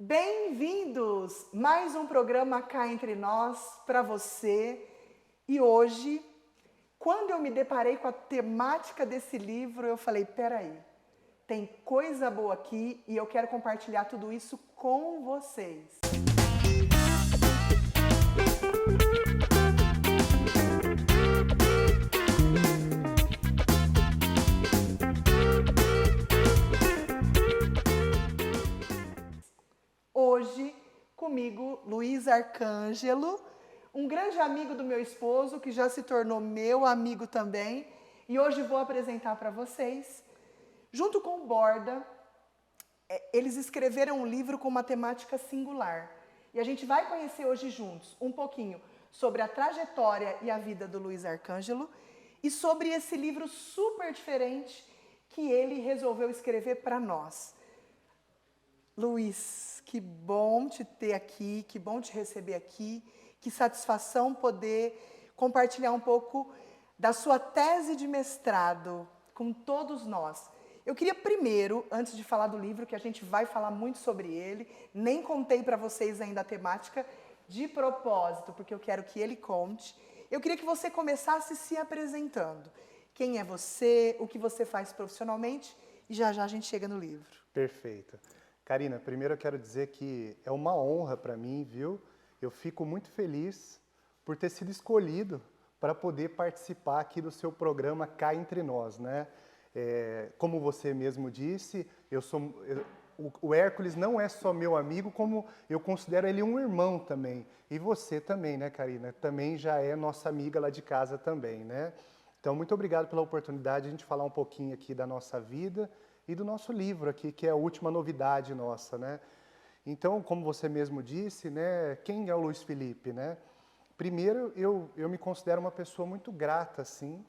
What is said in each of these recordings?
Bem-vindos! Mais um programa Cá Entre Nós para você. E hoje, quando eu me deparei com a temática desse livro, eu falei, peraí, tem coisa boa aqui e eu quero compartilhar tudo isso com vocês. Hoje, comigo, Luiz Arcângelo, um grande amigo do meu esposo, que já se tornou meu amigo também. E hoje vou apresentar para vocês, junto com o Borda, eles escreveram um livro com uma temática singular. E a gente vai conhecer hoje juntos um pouquinho sobre a trajetória e a vida do Luiz Arcângelo e sobre esse livro super diferente que ele resolveu escrever para nós. Luiz, que bom te ter aqui, que bom te receber aqui, que satisfação poder compartilhar um pouco da sua tese de mestrado com todos nós. Eu queria primeiro, antes de falar do livro, que a gente vai falar muito sobre ele, nem contei para vocês ainda a temática de propósito, porque eu quero que ele conte. Eu queria que você começasse se apresentando. Quem é você, o que você faz profissionalmente, e já já a gente chega no livro. Perfeito. Karina, primeiro eu quero dizer que é uma honra para mim, viu? Eu fico muito feliz por ter sido escolhido para poder participar aqui do seu programa Cá Entre Nós, né? Como você mesmo disse, o Hércules não é só meu amigo, como eu considero ele um irmão também. E você também, né, Karina? Também já é nossa amiga lá de casa também, né? Então, muito obrigado pela oportunidade de a gente falar um pouquinho aqui da nossa vida e do nosso livro aqui, que é a última novidade nossa, né? Então, como você mesmo disse, né, quem é o Luiz Felipe, né? Primeiro, eu me considero uma pessoa muito grata, assim,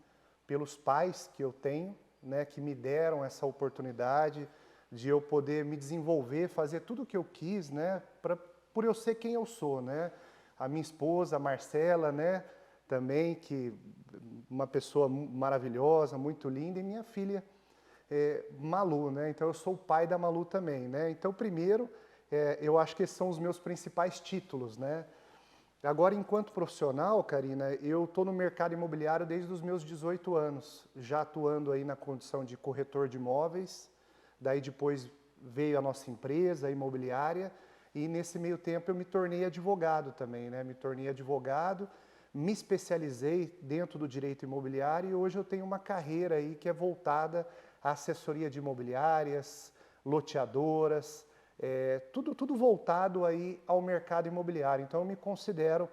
pelos pais que eu tenho, né, que me deram essa oportunidade de eu poder me desenvolver, fazer tudo o que eu quis, né, por eu ser quem eu sou, né? A minha esposa, a Marcela, né, também, que uma pessoa maravilhosa, muito linda, e minha filha, Malu, né? Então eu sou o pai da Malu também, né? Então primeiro, eu acho que esses são os meus principais títulos, né? Agora, enquanto profissional, Karina, eu estou no mercado imobiliário desde os meus 18 anos, já atuando aí na condição de corretor de imóveis, daí depois veio a nossa empresa, a imobiliária, e nesse meio tempo eu me tornei advogado também, né? Me tornei advogado, me especializei dentro do direito imobiliário e hoje eu tenho uma carreira aí que é voltada à assessoria de imobiliárias, loteadoras, tudo voltado aí ao mercado imobiliário. Então eu me considero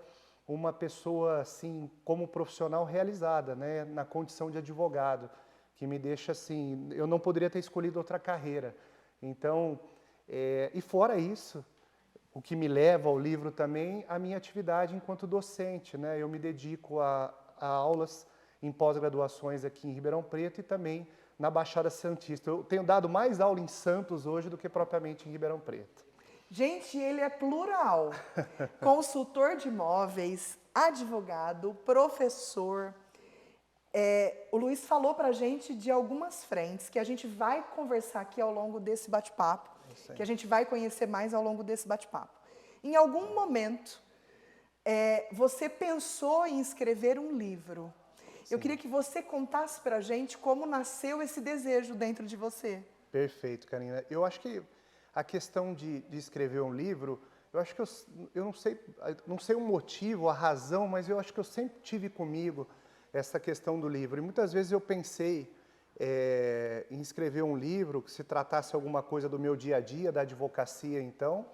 uma pessoa assim, como profissional realizada, né, na condição de advogado, que me deixa assim, eu não poderia ter escolhido outra carreira. Então, e fora isso, o que me leva ao livro também, a minha atividade enquanto docente, né? Eu me dedico a aulas em pós-graduações aqui em Ribeirão Preto e também na Baixada Santista. Eu tenho dado mais aula em Santos hoje do que propriamente em Ribeirão Preto. Gente, ele é plural. Consultor de imóveis, advogado, professor. O Luiz falou pra gente de algumas frentes que a gente vai conversar aqui ao longo desse bate-papo, que a gente vai conhecer mais ao longo desse bate-papo. Em algum momento, você pensou em escrever um livro. Sim. Eu queria que você contasse pra gente como nasceu esse desejo dentro de você. Perfeito, Karina. Eu acho que a questão de escrever um livro, eu acho que eu não sei o motivo, a razão, mas eu acho que eu sempre tive comigo essa questão do livro. E muitas vezes eu pensei em escrever um livro que se tratasse alguma coisa do meu dia a dia, da advocacia então,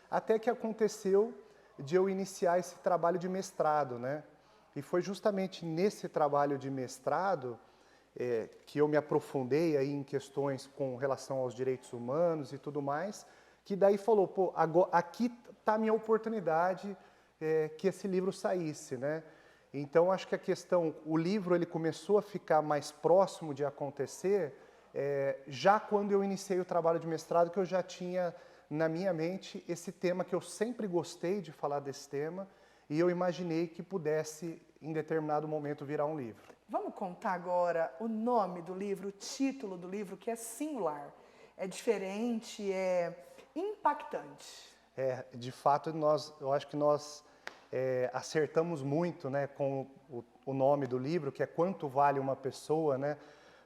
até que aconteceu de eu iniciar esse trabalho de mestrado, né? E foi justamente nesse trabalho de mestrado que eu me aprofundei aí em questões com relação aos direitos humanos e tudo mais, que daí falou, pô, agora, aqui está a minha oportunidade que esse livro saísse, né? Então, acho que a questão, o livro ele começou a ficar mais próximo de acontecer já quando eu iniciei o trabalho de mestrado, que eu já tinha na minha mente esse tema que eu sempre gostei de falar desse tema, e eu imaginei que pudesse, em determinado momento, virar um livro. Vamos contar agora o nome do livro, o título do livro, que é singular, é diferente, é impactante. De fato, eu acho que nós acertamos muito, né, com o nome do livro, que é Quanto Vale uma Pessoa, né?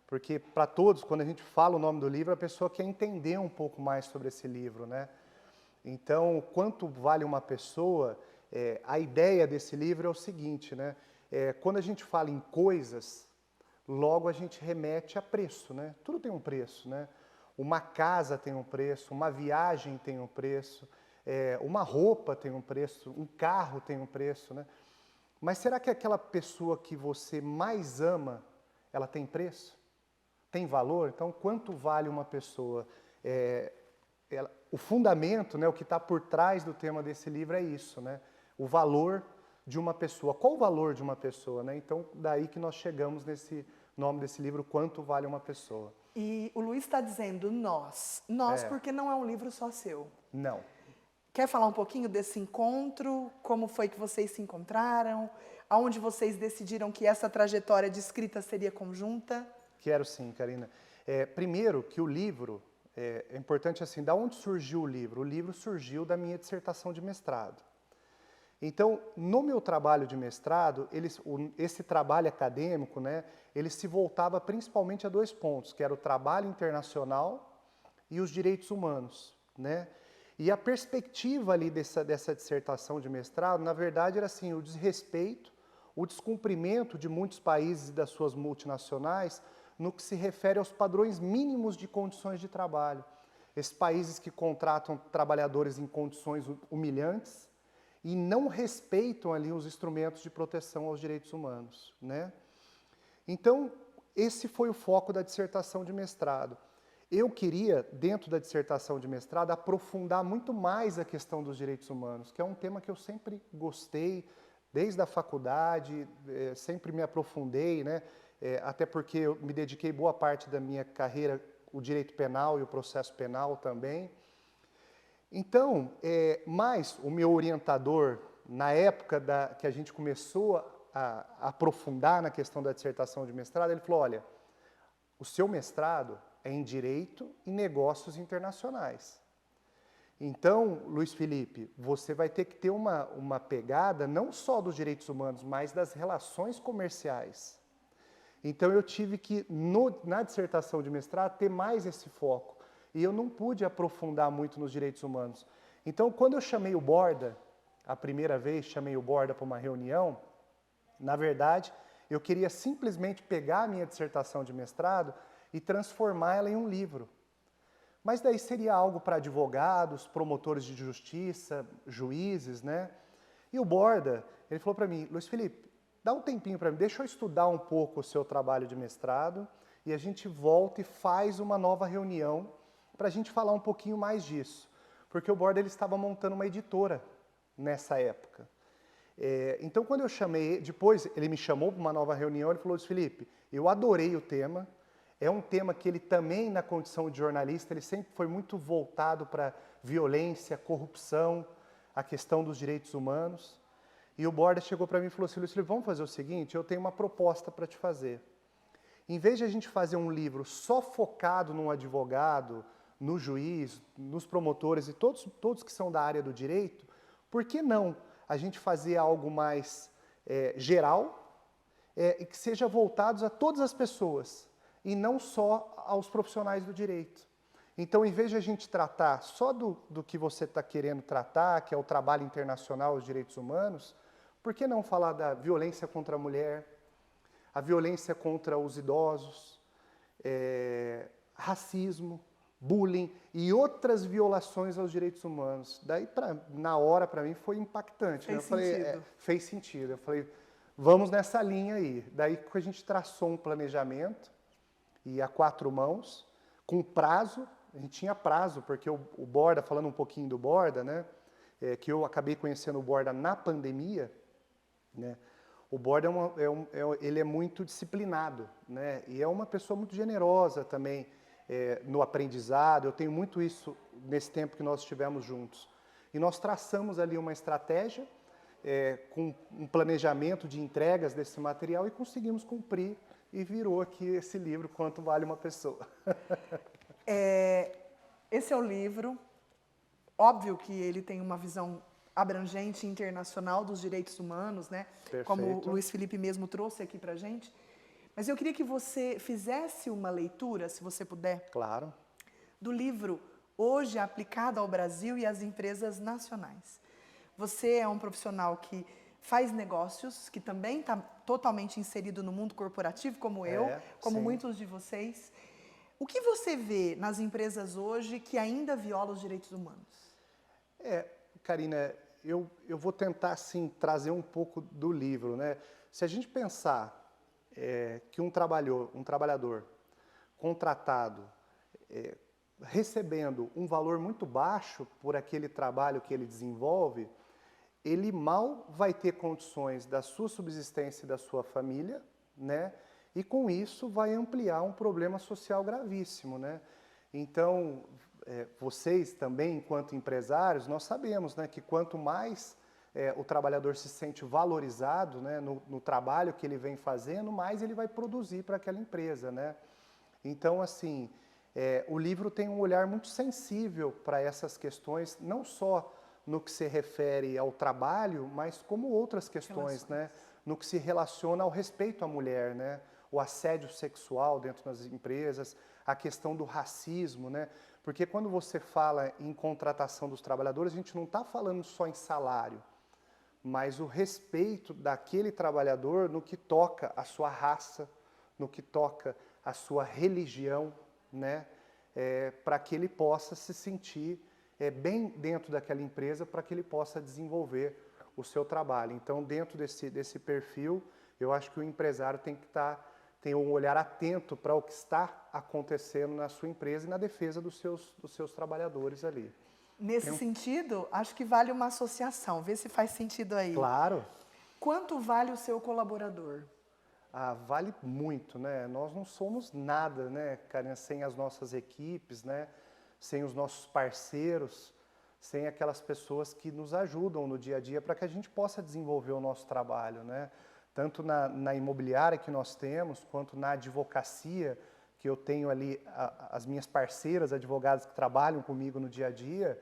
Porque para todos, quando a gente fala o nome do livro, a pessoa quer entender um pouco mais sobre esse livro, né? Então, Quanto Vale uma Pessoa, a ideia desse livro é o seguinte, né? Quando a gente fala em coisas, logo a gente remete a preço, né? Tudo tem um preço, né? Uma casa tem um preço, uma viagem tem um preço, uma roupa tem um preço, um carro tem um preço, né? Mas será que aquela pessoa que você mais ama, ela tem preço? Tem valor? Então, quanto vale uma pessoa? O fundamento, né, o que está por trás do tema desse livro é isso, né? O valor de uma pessoa. Qual o valor de uma pessoa, né? Então, daí que nós chegamos nesse nome desse livro, Quanto Vale uma Pessoa. E o Luiz está dizendo nós. Nós, porque não é um livro só seu. Não. Quer falar um pouquinho desse encontro? Como foi que vocês se encontraram? Aonde vocês decidiram que essa trajetória de escrita seria conjunta? Quero sim, Karina. Primeiro, que o livro, é importante assim, da onde surgiu o livro? O livro surgiu da minha dissertação de mestrado. Então, no meu trabalho de mestrado, esse trabalho acadêmico, né, ele se voltava principalmente a dois pontos, que era o trabalho internacional e os direitos humanos, né? E a perspectiva ali dessa dissertação de mestrado, na verdade, era assim, o desrespeito, o descumprimento de muitos países e das suas multinacionais no que se refere aos padrões mínimos de condições de trabalho. Esses países que contratam trabalhadores em condições humilhantes e não respeitam ali os instrumentos de proteção aos direitos humanos, né? Então, esse foi o foco da dissertação de mestrado. Eu queria, dentro da dissertação de mestrado, aprofundar muito mais a questão dos direitos humanos, que é um tema que eu sempre gostei, desde a faculdade, sempre me aprofundei, né? Até porque eu me dediquei boa parte da minha carreira ao direito penal e o processo penal também. Então, mas o meu orientador, na época que a gente começou a aprofundar na questão da dissertação de mestrado, ele falou, olha, o seu mestrado é em Direito e Negócios Internacionais. Então, Luiz Felipe, você vai ter que ter uma pegada não só dos direitos humanos, mas das relações comerciais. Então, eu tive que, na dissertação de mestrado, ter mais esse foco. E eu não pude aprofundar muito nos direitos humanos. Então, quando eu chamei o Borda, a primeira vez chamei o Borda para uma reunião, na verdade, eu queria simplesmente pegar a minha dissertação de mestrado e transformá-la em um livro. Mas daí seria algo para advogados, promotores de justiça, juízes, né? E o Borda, ele falou para mim, Luiz Felipe, dá um tempinho para mim, deixa eu estudar um pouco o seu trabalho de mestrado e a gente volta e faz uma nova reunião para a gente falar um pouquinho mais disso. Porque o Borda ele estava montando uma editora nessa época. Então, quando eu chamei, depois ele me chamou para uma nova reunião, ele falou, Luiz Felipe, eu adorei o tema, é um tema que ele também, na condição de jornalista, ele sempre foi muito voltado para violência, corrupção, a questão dos direitos humanos. E o Borda chegou para mim e falou assim, Luiz Felipe, vamos fazer o seguinte, eu tenho uma proposta para te fazer. Em vez de a gente fazer um livro só focado num advogado, no juiz, nos promotores e todos que são da área do direito, por que não a gente fazer algo mais geral e que seja voltado a todas as pessoas e não só aos profissionais do direito? Então, em vez de a gente tratar só do que você está querendo tratar, que é o trabalho internacional, os direitos humanos, por que não falar da violência contra a mulher, a violência contra os idosos, racismo, bullying e outras violações aos direitos humanos. Daí, na hora, para mim, foi impactante. Fez né? Eu falei, sentido. fez sentido. Eu falei, vamos nessa linha aí. Daí que a gente traçou um planejamento, e a 4 mãos, com prazo. A gente tinha prazo, porque o Borda, falando um pouquinho do Borda, né, que eu acabei conhecendo o Borda na pandemia, né, o Borda ele é muito disciplinado, né, e é uma pessoa muito generosa também no aprendizado. Eu tenho muito isso nesse tempo que nós estivemos juntos. E nós traçamos ali uma estratégia com um planejamento de entregas desse material e conseguimos cumprir e virou aqui esse livro, Quanto Vale uma Pessoa. Esse é o livro. óbvio que ele tem uma visão abrangente e internacional dos direitos humanos, né? Como o Perfeito. Luiz Felipe mesmo trouxe aqui pra gente. Mas eu queria que você fizesse uma leitura, se você puder, Claro. do livro Hoje aplicado ao Brasil e às empresas nacionais. Você é um profissional que faz negócios, que também está totalmente inserido no mundo corporativo, como eu, como Sim. muitos de vocês. O que você vê nas empresas hoje que ainda viola os direitos humanos? Karina, eu vou tentar, assim, trazer um pouco do livro, né? Se a gente pensar que um trabalhador contratado, recebendo um valor muito baixo por aquele trabalho que ele desenvolve, ele mal vai ter condições da sua subsistência e da sua família, né? E com isso vai ampliar um problema social gravíssimo, né? Então, vocês também, enquanto empresários, nós sabemos, né, que quanto mais o trabalhador se sente valorizado, né, no trabalho que ele vem fazendo, mais ele vai produzir para aquela empresa, né? Então, assim, o livro tem um olhar muito sensível para essas questões, não só no que se refere ao trabalho, mas como outras questões, né? No que se relaciona ao respeito à mulher, né? O assédio sexual dentro das empresas, a questão do racismo, né? Porque quando você fala em contratação dos trabalhadores, a gente não está falando só em salário, mas o respeito daquele trabalhador no que toca a sua raça, no que toca a sua religião, né? Para que ele possa se sentir bem dentro daquela empresa, para que ele possa desenvolver o seu trabalho. Então, dentro desse perfil, eu acho que o empresário tem um olhar atento para o que está acontecendo na sua empresa e na defesa dos seus trabalhadores ali. Nesse sentido, acho que vale uma associação. Vê se faz sentido aí. Claro. Quanto vale o seu colaborador? Vale muito, né? Nós não somos nada, né, Karina, sem as nossas equipes, né? Sem os nossos parceiros, sem aquelas pessoas que nos ajudam no dia a dia para que a gente possa desenvolver o nosso trabalho, né? Tanto na imobiliária que nós temos, quanto na advocacia, que eu tenho ali as minhas parceiras advogadas que trabalham comigo no dia a dia,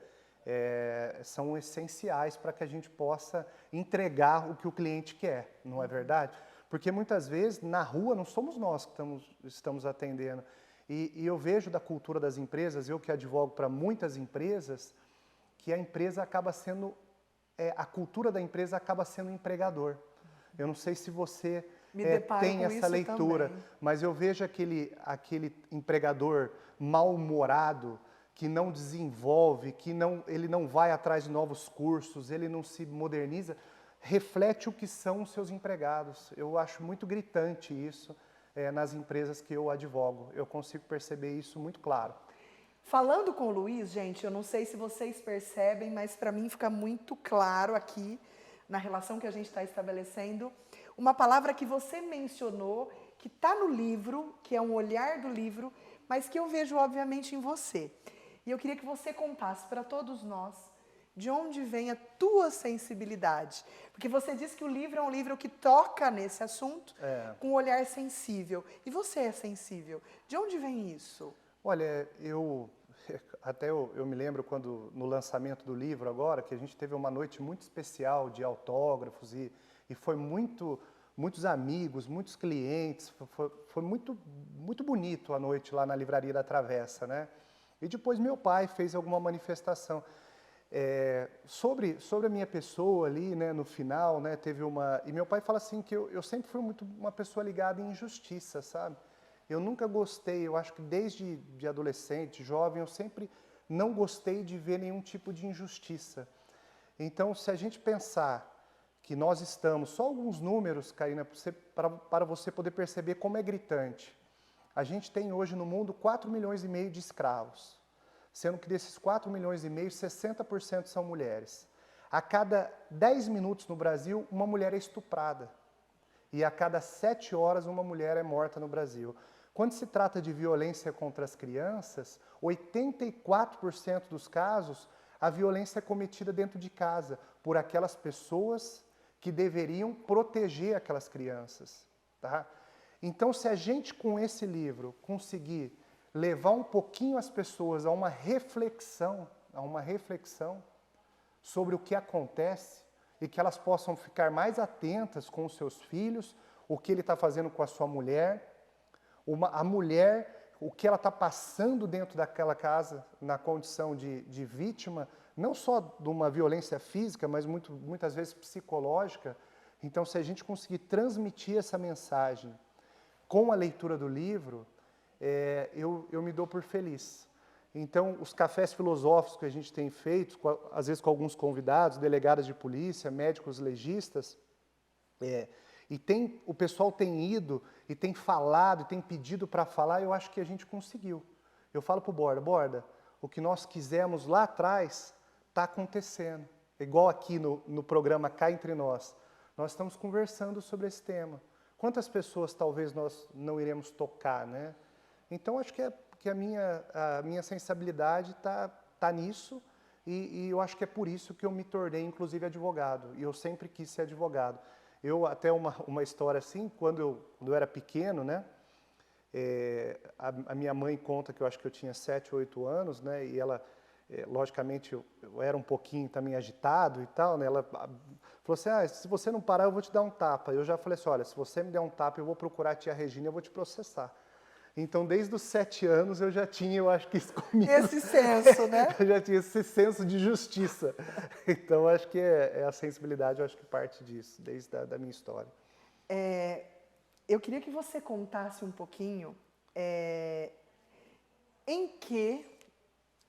são essenciais para que a gente possa entregar o que o cliente quer, não é verdade? Porque muitas vezes na rua não somos nós que estamos atendendo. E eu vejo da cultura das empresas, eu que advogo para muitas empresas, que a empresa acaba sendo, a cultura da empresa acaba sendo empregador. Eu não sei se você tem essa leitura, também. mas eu vejo aquele empregador mal-humorado, que não desenvolve, ele não vai atrás de novos cursos, ele não se moderniza, reflete o que são os seus empregados. Eu acho muito gritante isso nas empresas que eu advogo. Eu consigo perceber isso muito claro. Falando com o Luiz, gente, eu não sei se vocês percebem, mas para mim fica muito claro aqui, na relação que a gente está estabelecendo, uma palavra que você mencionou, que está no livro, que é um olhar do livro, mas que eu vejo, obviamente, em você. E eu queria que você contasse para todos nós de onde vem a tua sensibilidade. Porque você disse que o livro é um livro que toca nesse assunto com um olhar sensível. E você é sensível. De onde vem isso? Olha, eu me lembro quando no lançamento do livro agora, que a gente teve uma noite muito especial de autógrafos e foi muitos amigos, muitos clientes, foi muito, muito bonito a noite lá na Livraria da Travessa, né? E depois meu pai fez alguma manifestação. Sobre a minha pessoa ali, né, no final, né, teve uma... E meu pai fala assim que eu sempre fui uma pessoa ligada em injustiça, sabe? Eu nunca gostei, eu acho que desde de adolescente, jovem, eu sempre não gostei de ver nenhum tipo de injustiça. Então, se a gente pensar que nós estamos, só alguns números, Karina, para você poder perceber como é gritante. A gente tem hoje no mundo 4,5 milhões de escravos, sendo que desses 4,5 milhões, 60% são mulheres. A cada 10 minutos no Brasil, uma mulher é estuprada. E a cada 7 horas, uma mulher é morta no Brasil. Quando se trata de violência contra as crianças, 84% dos casos, a violência é cometida dentro de casa, por aquelas pessoas que deveriam proteger aquelas crianças. Tá? Então, se a gente, com esse livro, conseguir levar um pouquinho as pessoas a uma reflexão a uma reflexão sobre o que acontece e que elas possam ficar mais atentas com os seus filhos, o que ele está fazendo com a sua mulher, a mulher, o que ela está passando dentro daquela casa na condição de vítima, não só de uma violência física, mas muitas vezes psicológica. Então, se a gente conseguir transmitir essa mensagem com a leitura do livro, eu me dou por feliz. Então, os cafés filosóficos que a gente tem feito, às vezes com alguns convidados, delegadas de polícia, médicos legistas, o pessoal tem ido e tem falado, e tem pedido para falar, eu acho que a gente conseguiu. Eu falo para o Borda, o que nós quisemos lá atrás está acontecendo. Igual aqui no programa Cá Entre Nós. Nós estamos conversando sobre esse tema. Quantas pessoas talvez nós não iremos tocar, né? Então, acho que a minha sensibilidade tá nisso, e eu acho que é por isso que eu me tornei, inclusive, advogado. E eu sempre quis ser advogado. Até uma história assim, quando eu era pequeno, né? A minha mãe conta que eu acho que eu tinha 7, 8 anos, né? E ela, logicamente, eu era um pouquinho também agitado e tal, né? Ela falou assim, se você não parar, eu vou te dar um tapa. Eu já falei assim, olha, se você me der um tapa, eu vou procurar a tia Regina e eu vou te processar. Então, desde os 7 anos, eu já tinha, eu acho que isso comigo. Esse senso, né? Eu já tinha esse senso de justiça. Então, acho que a sensibilidade, eu acho que parte disso, desde da minha história. Eu queria que você contasse um pouquinho em que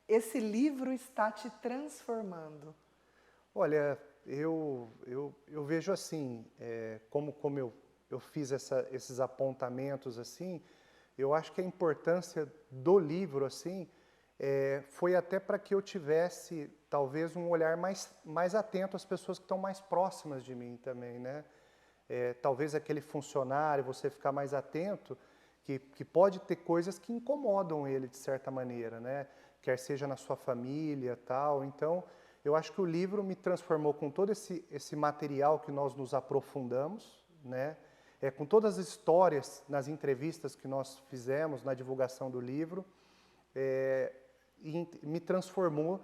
esse livro está te transformando. Olha, eu vejo assim, como eu fiz esses apontamentos assim, eu acho que a importância do livro assim foi até para que eu tivesse talvez um olhar mais atento às pessoas que estão mais próximas de mim também, né? Talvez aquele funcionário, você ficar mais atento, que pode ter coisas que incomodam ele de certa maneira, né? Quer seja na sua família, tal. Então, eu acho que o livro me transformou com todo esse material que nós nos aprofundamos, né? Com todas as histórias nas entrevistas que nós fizemos, na divulgação do livro, e me transformou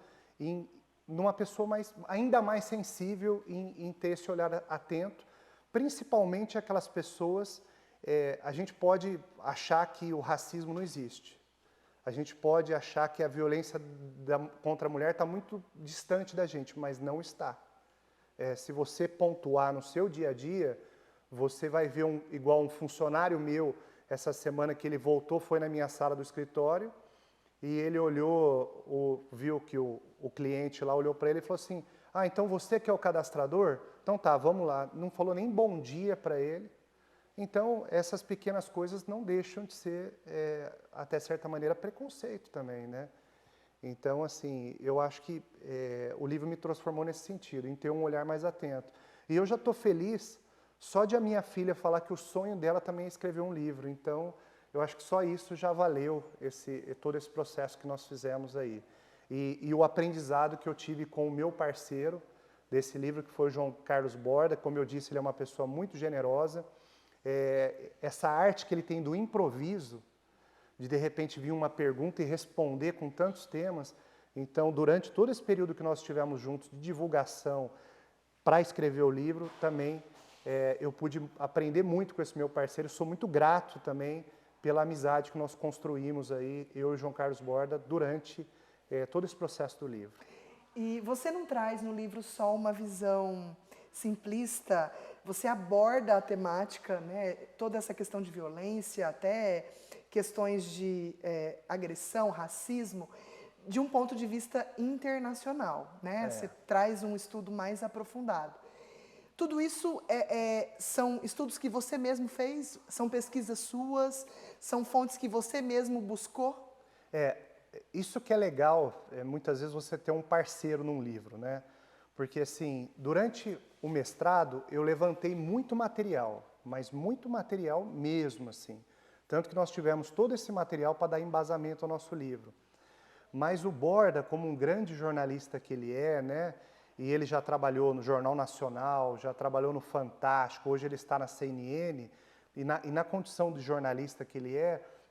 numa pessoa ainda mais sensível em ter esse olhar atento, principalmente aquelas pessoas, a gente pode achar que o racismo não existe. A gente pode achar que a violência contra a mulher está muito distante da gente, mas não está. Se você pontuar no seu dia a dia, você vai ver igual um funcionário meu, essa semana que ele voltou, foi na minha sala do escritório, e ele olhou, viu que o cliente lá olhou para ele e falou assim, então você que é o cadastrador? Então tá, vamos lá. Não falou nem bom dia para ele. Então, essas pequenas coisas não deixam de ser, até certa maneira, preconceito também, né? Então, assim, eu acho que o livro me transformou nesse sentido, em ter um olhar mais atento. E eu já estou feliz só de a minha filha falar que o sonho dela também é escrever um livro. Então, eu acho que só isso já valeu todo esse processo que nós fizemos aí. E o aprendizado que eu tive com o meu parceiro desse livro, que foi o João Carlos Borda. Como eu disse, ele é uma pessoa muito generosa. Essa arte que ele tem do improviso, de repente vir uma pergunta e responder com tantos temas. Então, durante todo esse período que nós estivemos juntos de divulgação para escrever o livro, também eu pude aprender muito com esse meu parceiro. Sou muito grato também pela amizade que nós construímos aí, eu e o João Carlos Borda, durante todo esse processo do livro. E você não traz no livro só uma visão simplista, você aborda a temática, né, toda essa questão de violência, até questões de agressão, racismo, de um ponto de vista internacional, né? Você traz um estudo mais aprofundado. Tudo isso são estudos que você mesmo fez? São pesquisas suas? São fontes que você mesmo buscou? Isso que é legal, muitas vezes você ter um parceiro num livro, né? Porque, assim, durante o mestrado, eu levantei muito material, mas muito material mesmo, assim. Tanto que nós tivemos todo esse material para dar embasamento ao nosso livro. Mas o Borda, como um grande jornalista que ele é, né? E ele já trabalhou no Jornal Nacional, já trabalhou no Fantástico, hoje ele está na CNN, e na condição de jornalista que ele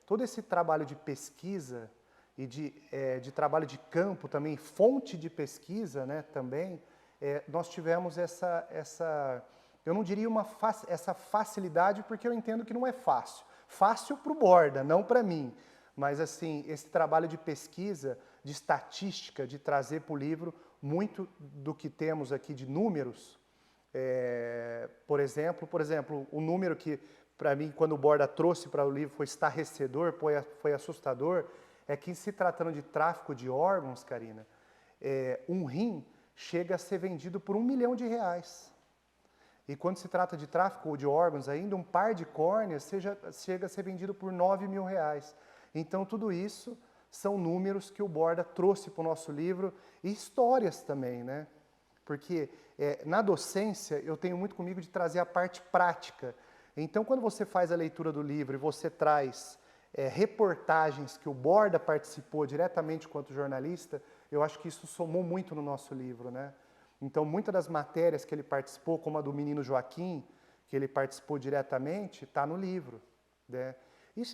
todo esse trabalho de pesquisa, e de trabalho de campo também, fonte de pesquisa, né, também, nós tivemos eu não diria essa facilidade, porque eu entendo que não é fácil. Fácil para o Borda, não para mim. Mas, assim, esse trabalho de pesquisa, de estatística, de trazer para o livro muito do que temos aqui de números. Por exemplo, o número que, para mim, quando o Borda trouxe para o livro foi estarrecedor, foi assustador, é que, se tratando de tráfico de órgãos, Karina, um rim chega a ser vendido por R$1 milhão. E quando se trata de tráfico de órgãos, ainda um par de córneas chega a ser vendido por R$9 mil. Então, tudo isso são números que o Borda trouxe para o nosso livro e histórias também, né? Porque na docência eu tenho muito comigo de trazer a parte prática. Então, quando você faz a leitura do livro e você traz reportagens que o Borda participou diretamente enquanto jornalista, eu acho que isso somou muito no nosso livro, né? Então, muitas das matérias que ele participou, como a do menino Joaquim, que ele participou diretamente, está no livro, né?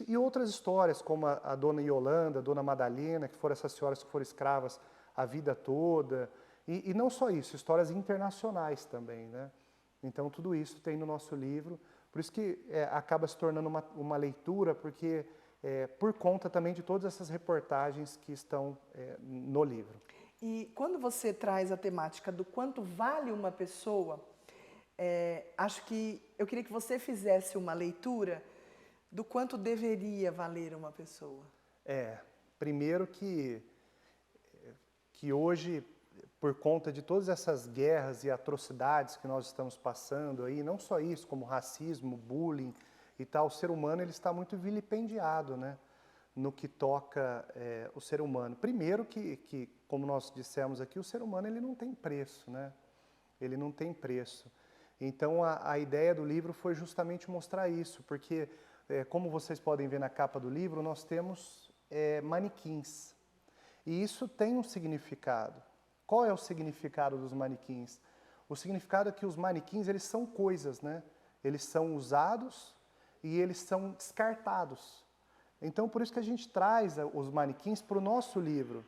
E outras histórias, como a dona Yolanda, a dona Madalena, que foram essas senhoras que foram escravas a vida toda. E não só isso, histórias internacionais também, né? Então, tudo isso tem no nosso livro. Por isso que acaba se tornando uma leitura, porque por conta também de todas essas reportagens que estão no livro. E quando você traz a temática do quanto vale uma pessoa, acho que eu queria que você fizesse uma leitura do quanto deveria valer uma pessoa. Primeiro que hoje, por conta de todas essas guerras e atrocidades que nós estamos passando aí, não só isso, como racismo, bullying e tal, o ser humano ele está muito vilipendiado, né? No que toca o ser humano. Primeiro que, como nós dissemos aqui, o ser humano ele não tem preço, né? Ele não tem preço. Então, a ideia do livro foi justamente mostrar isso, porque, como vocês podem ver na capa do livro, nós temos manequins. E isso tem um significado. Qual é o significado dos manequins? O significado é que os manequins, eles são coisas, né? Eles são usados e eles são descartados. Então, por isso que a gente traz os manequins para o nosso livro,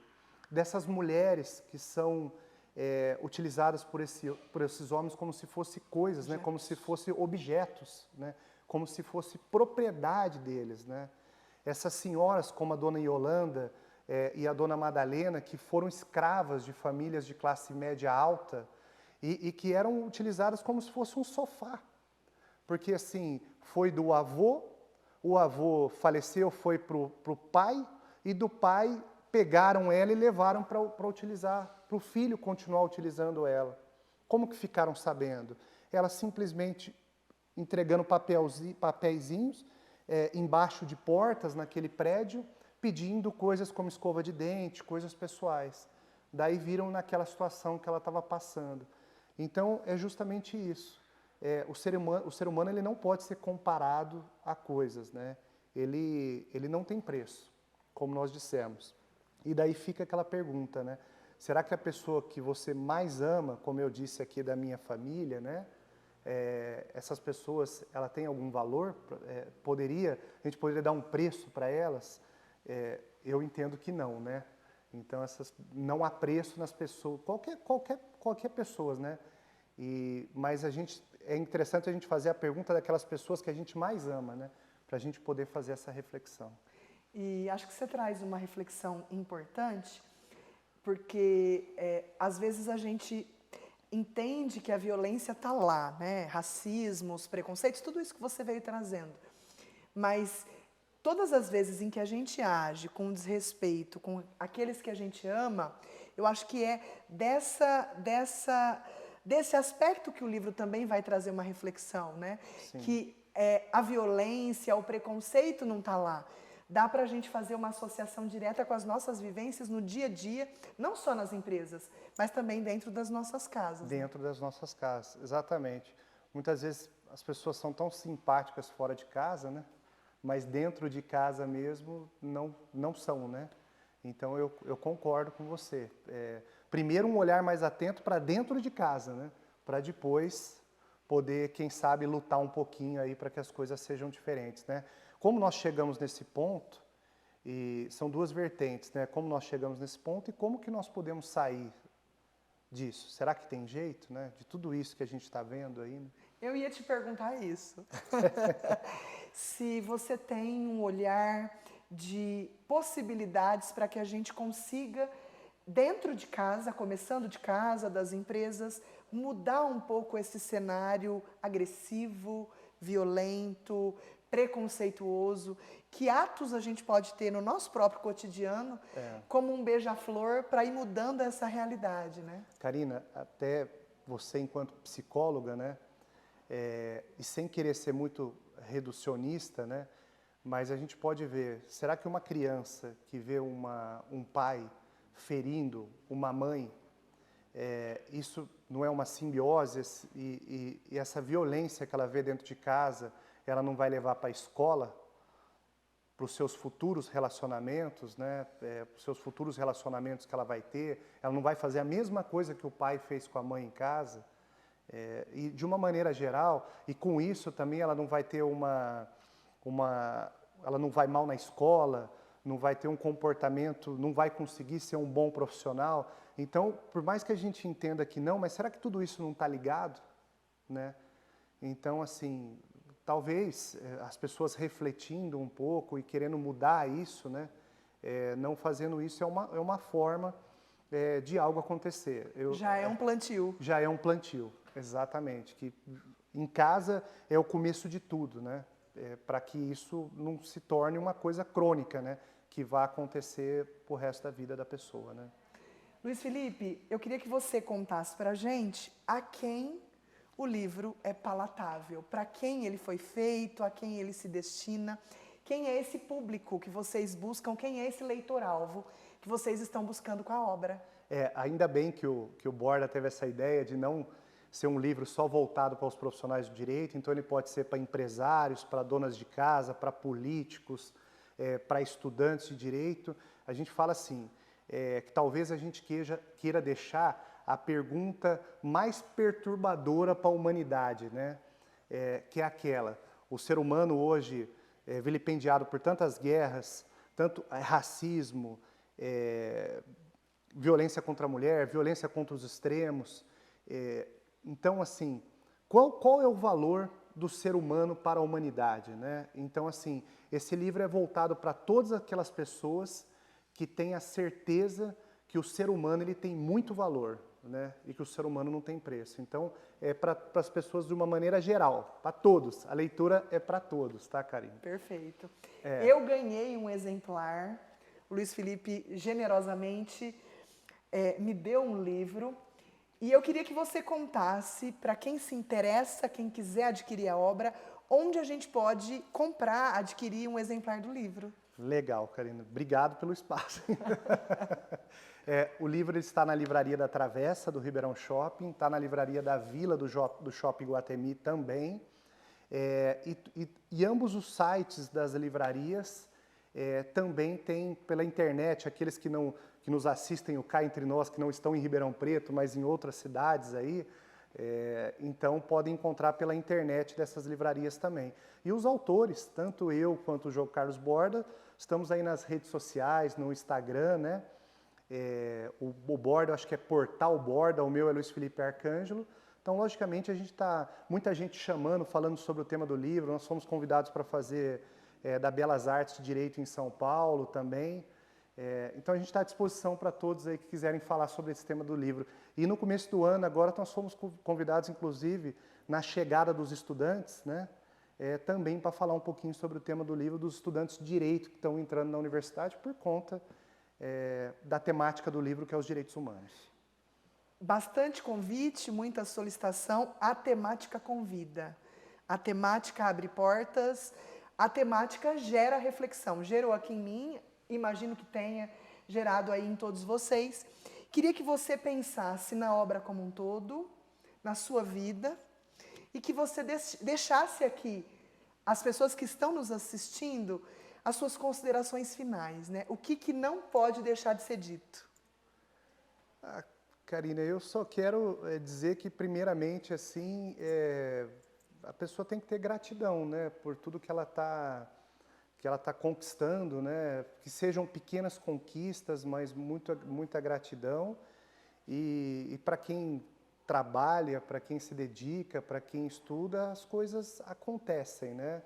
dessas mulheres que são utilizadas por esses homens como se fossem coisas, né? Como se fossem objetos, né? Como se fosse propriedade deles, né? Essas senhoras como a dona Yolanda e a dona Madalena, que foram escravas de famílias de classe média alta e que eram utilizadas como se fosse um sofá. Porque, assim, foi do avô, o avô faleceu, foi para o pai, e do pai pegaram ela e levaram para utilizar, para o filho continuar utilizando ela. Como que ficaram sabendo? Ela simplesmente entregando papeizinhos embaixo de portas naquele prédio, pedindo coisas como escova de dente, coisas pessoais. Daí viram naquela situação que ela estava passando. Então, é justamente isso. O ser humano ele não pode ser comparado a coisas, né? Ele não tem preço, como nós dissemos. E daí fica aquela pergunta, né? Será que a pessoa que você mais ama, como eu disse aqui da minha família, né? Essas pessoas, ela tem algum valor? A gente poderia dar um preço para elas? Eu entendo que não, né? Então, não há preço nas pessoas, qualquer pessoa, né? Mas é interessante a gente fazer a pergunta daquelas pessoas que a gente mais ama, né? Para a gente poder fazer essa reflexão. E acho que você traz uma reflexão importante, porque às vezes a gente entende que a violência está lá, né? Racismo, os preconceitos, tudo isso que você veio trazendo. Mas todas as vezes em que a gente age com desrespeito com aqueles que a gente ama, eu acho que é desse aspecto que o livro também vai trazer uma reflexão, né? Sim. Que a violência, o preconceito não está lá. Dá para a gente fazer uma associação direta com as nossas vivências no dia a dia, não só nas empresas, mas também dentro das nossas casas. Dentro das nossas casas, exatamente. Muitas vezes as pessoas são tão simpáticas fora de casa, né? Mas dentro de casa mesmo não são, né? Então eu concordo com você. Primeiro um olhar mais atento para dentro de casa, né? Para depois poder, quem sabe, lutar um pouquinho aí para que as coisas sejam diferentes, né? Como nós chegamos nesse ponto, E são duas vertentes, né? Como nós chegamos nesse ponto e como que nós podemos sair disso? Será que tem jeito, né? De tudo isso que a gente está vendo aí, né? Eu ia te perguntar isso. Se você tem um olhar de possibilidades para que a gente consiga, dentro de casa, começando de casa, das empresas, mudar um pouco esse cenário agressivo, violento, preconceituoso. Que atos a gente pode ter no nosso próprio cotidiano, como um beija-flor, para ir mudando essa realidade, né? Karina, até você enquanto psicóloga, né? E sem querer ser muito reducionista, né? Mas a gente pode ver, será que uma criança que vê um pai ferindo uma mãe, isso não é uma simbiose e essa violência que ela vê dentro de casa, ela não vai levar para a escola, para os seus futuros relacionamentos, né? Para os seus futuros relacionamentos que ela vai ter, ela não vai fazer a mesma coisa que o pai fez com a mãe em casa? E de uma maneira geral, e com isso também ela não vai ter ela não vai mal na escola, não vai ter um comportamento, não vai conseguir ser um bom profissional. Então, por mais que a gente entenda que não, mas será que tudo isso não está ligado, né? Então, assim, talvez as pessoas refletindo um pouco e querendo mudar isso, né? Não fazendo isso é uma forma de algo acontecer. Já é um plantio. Já é um plantio, exatamente. Que em casa é o começo de tudo, né? Para que isso não se torne uma coisa crônica, né? Que vá acontecer pro resto da vida da pessoa, né? Luiz Felipe, eu queria que você contasse para a gente a quem o livro é palatável, para quem ele foi feito, a quem ele se destina, quem é esse público que vocês buscam, quem é esse leitor-alvo que vocês estão buscando com a obra. Ainda bem que o Borda teve essa ideia de não ser um livro só voltado para os profissionais do direito, então ele pode ser para empresários, para donas de casa, para políticos, para estudantes de direito. A gente fala assim, que talvez a gente queira deixar a pergunta mais perturbadora para a humanidade, né? Que é aquela, o ser humano hoje vilipendiado por tantas guerras, tanto racismo, violência contra a mulher, violência contra os extremos. Então, assim, qual é o valor do ser humano para a humanidade, né? Então, assim, esse livro é voltado para todas aquelas pessoas que têm a certeza que o ser humano ele tem muito valor, né? E que o ser humano não tem preço. Então, é para as pessoas de uma maneira geral, para todos. A leitura é para todos, tá, Karine? Perfeito. Eu ganhei um exemplar, o Luiz Felipe generosamente me deu um livro, e eu queria que você contasse, para quem se interessa, quem quiser adquirir a obra, onde a gente pode comprar, adquirir um exemplar do livro. Legal, Karina. Obrigado pelo espaço. O livro está na Livraria da Travessa, do Ribeirão Shopping, está na Livraria da Vila, do Shopping Guatemi também. E ambos os sites das livrarias também tem pela internet, aqueles que nos assistem, o cá entre nós, que não estão em Ribeirão Preto, mas em outras cidades aí, então podem encontrar pela internet dessas livrarias também. E os autores, tanto eu quanto o João Carlos Borda, estamos aí nas redes sociais, no Instagram, né? O Borda, eu acho que é Portal Borda, o meu é Luiz Felipe Arcângelo. Então, logicamente, a gente está, muita gente chamando, falando sobre o tema do livro. Nós fomos convidados para fazer da Belas Artes de Direito em São Paulo também. Então, a gente está à disposição para todos aí que quiserem falar sobre esse tema do livro. E no começo do ano, agora, nós fomos convidados, inclusive, na chegada dos estudantes, né? Também para falar um pouquinho sobre o tema do livro dos estudantes de Direito que estão entrando na universidade por conta da temática do livro, que é os direitos humanos. Bastante convite, muita solicitação, a temática convida. A temática abre portas, a temática gera reflexão. Gerou aqui em mim, imagino que tenha gerado aí em todos vocês. Queria que você pensasse na obra como um todo, na sua vida, e que você deixasse aqui as pessoas que estão nos assistindo as suas considerações finais, né? O que não pode deixar de ser dito? Karina, eu só quero dizer que, primeiramente, assim, a pessoa tem que ter gratidão, né, por tudo que ela que ela está conquistando, né? Que sejam pequenas conquistas, mas muita gratidão. E para quem trabalha, para quem se dedica, para quem estuda, as coisas acontecem, né?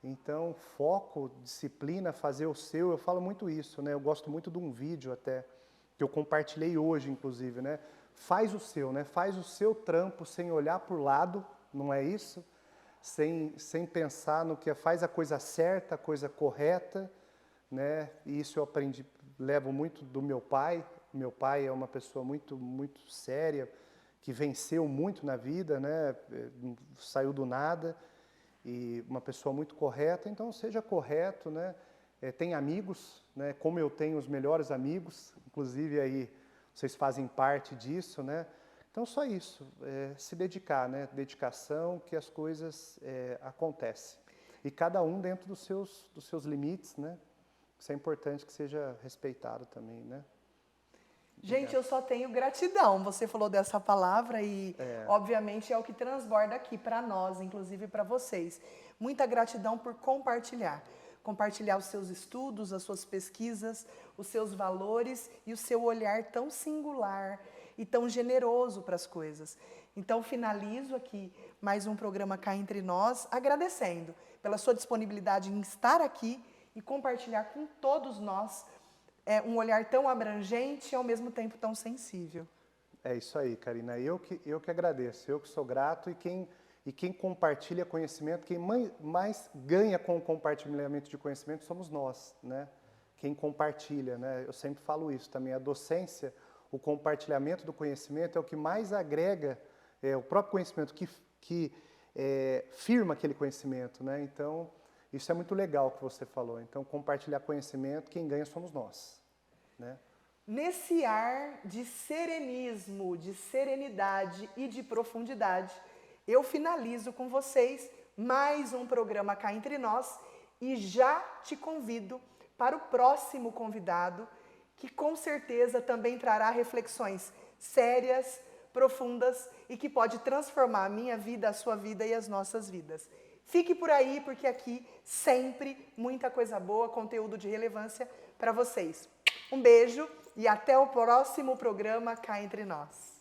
Então, foco, disciplina, fazer o seu, eu falo muito isso, né? Eu gosto muito de um vídeo até, que eu compartilhei hoje, inclusive, né? Faz o seu, né? Faz o seu trampo sem olhar para o lado, não é isso? Sem pensar no que é, faz a coisa certa, a coisa correta, né? E isso eu aprendi, levo muito do meu pai. Meu pai é uma pessoa muito séria, que venceu muito na vida, né? Saiu do nada, e uma pessoa muito correta. Então, seja correto, né? Tem amigos, né? Como eu tenho os melhores amigos, inclusive aí vocês fazem parte disso, né? Então, só isso, se dedicar, né? Dedicação, que as coisas acontecem. E cada um dentro dos seus limites, né? Isso é importante que seja respeitado também, né? Gente, eu só tenho gratidão. Você falou dessa palavra e, obviamente, é o que transborda aqui para nós, inclusive para vocês. Muita gratidão por compartilhar. Compartilhar os seus estudos, as suas pesquisas, os seus valores e o seu olhar tão singular e tão generoso para as coisas. Então, finalizo aqui mais um programa Cá Entre Nós, agradecendo pela sua disponibilidade em estar aqui e compartilhar com todos nós um olhar tão abrangente e, ao mesmo tempo, tão sensível. É isso aí, Karina. Eu que agradeço, eu que sou grato, e quem compartilha conhecimento, quem mais ganha com o compartilhamento de conhecimento somos nós, né? Quem compartilha, né? Eu sempre falo isso também, a docência, o compartilhamento do conhecimento é o que mais agrega, o próprio conhecimento que firma aquele conhecimento, né? Então, isso é muito legal que você falou. Então, compartilhar conhecimento, quem ganha somos nós, né? Nesse ar de serenismo, de serenidade e de profundidade, eu finalizo com vocês mais um programa Cá Entre Nós e já te convido para o próximo convidado, que com certeza também trará reflexões sérias, profundas e que pode transformar a minha vida, a sua vida e as nossas vidas. Fique por aí, porque aqui sempre muita coisa boa, conteúdo de relevância para vocês. Um beijo e até o próximo programa Cá Entre Nós.